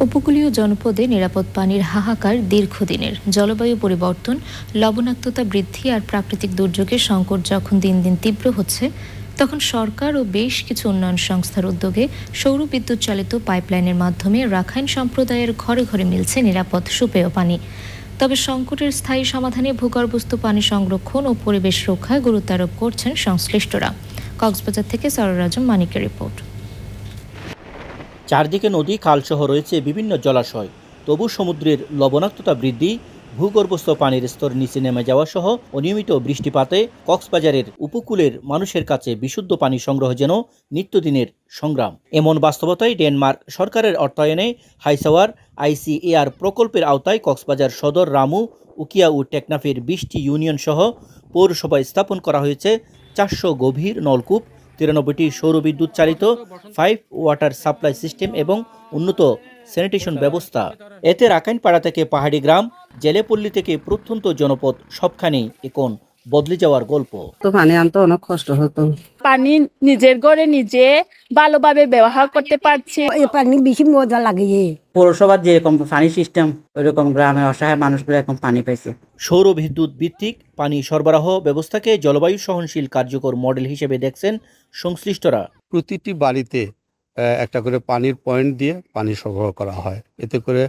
উপকূলীয় জনপদে নিরাপদ পানির হাহাকার দীর্ঘদিনের। জলবায়ু পরিবর্তন, লবণাক্ততা বৃদ্ধি আর প্রাকৃতিক দুর্যোগের সংকট যখন দিন দিন তীব্র হচ্ছে, তখন সরকার ও বেশ কিছু উন্নয়ন সংস্থার উদ্যোগে সৌর বিদ্যুৎ চালিত পাইপলাইনের মাধ্যমে রাখাইন সম্প্রদায়ের ঘরে ঘরে মিলছে নিরাপদ সুপেয় পানি। তবে সংকটের স্থায়ী সমাধানে ভূগর্ভস্থ পানি সংরক্ষণ ও পরিবেশ রক্ষায় গুরুত্ব আরোপ করছেন সংশ্লিষ্টরা। কক্সবাজার থেকে সরোয়ার আজম মানিকের রিপোর্ট। চারদিকে নদী, খালসহ রয়েছে বিভিন্ন জলাশয়। তবু সমুদ্রের লবণাক্ততা বৃদ্ধি, ভূগর্ভস্থ পানির স্তর নিচে নেমে যাওয়া সহ অনিয়মিত বৃষ্টিপাতে কক্সবাজারের উপকূলের মানুষের কাছে বিশুদ্ধ পানি সংগ্রহ যেন নিত্যদিনের সংগ্রাম। এমন বাস্তবতায় ডেনমার্ক সরকারের অর্থায়নে হাইসাওয়ার ICAR প্রকল্পের আওতায় কক্সবাজার সদর, রামু, উকিয়া ও টেকনাফের 20টি ইউনিয়ন সহ পৌরসভায় স্থাপন করা হয়েছে 400 গভীর নলকূপ, 93টি সৌরবিদ্যুৎ চালিত 5 ওয়াটার সাপ্লাই সিস্টেম এবং উন্নত স্যানিটেশন ব্যবস্থা। এতে রাখাইনপাড়া থেকে পাহাড়ি গ্রাম, জেলেপল্লী থেকে প্রত্যন্ত জনপদ সবখানেই এখন বদলে যাওয়ার গল্প। তো পানি আনতে অনেক কষ্ট হতো। পানি নিজের ঘরে নিজে ভালোভাবে ব্যবহার করতে পারছি। এই পানি বেশি মজা লাগে। পৌরসভার যেরকম পানি সিস্টেম, ওইরকম গ্রামের অসহায় মানুষগুলো এখন পানি পাইছে। সৌর বিদ্যুৎ ভিত্তিক পানি সরবরাহ ব্যবস্থাকে জলবায়ু সহনশীল কার্যকর মডেল হিসেবে দেখছেন সংশ্লিষ্টরা। প্রতিটি বাড়িতে একটা করে পানির পয়েন্ট দিয়ে পানি সরবরাহ করা হয়। এতে করে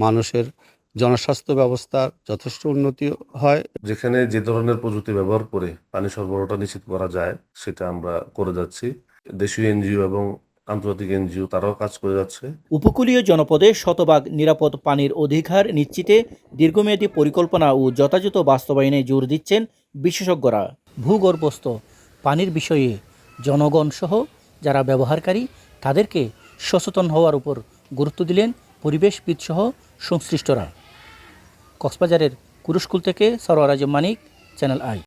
মানুষের জনস্বাস্থ্য ব্যবস্থার যথেষ্ট উন্নতি হয়। যেখানে যে ধরনের প্রযুক্তি ব্যবহার করে পানি সরবরাহটা নিশ্চিত করা যায় সেটা আমরা করে যাচ্ছি। দেশীয় এনজিও এবং আন্তর্জাতিক এনজিও তারাও কাজ করে যাচ্ছে। উপকূলীয় জনপদে শতভাগ নিরাপদ পানির অধিকার নিশ্চিতে দীর্ঘমেয়াদী পরিকল্পনা ও যথাযথ বাস্তবায়নে জোর দিচ্ছেন বিশেষজ্ঞরা। ভূগর্ভস্থ পানির বিষয়ে জনগণ সহ যারা ব্যবহারকারী তাদেরকে সচেতন হওয়ার উপর গুরুত্ব দিলেন পরিবেশবিদ সহ সংশ্লিষ্টরা। কক্সবাজারের কুরুশকুল থেকে সরোয়ার আজম মানিক, চ্যানেল আই।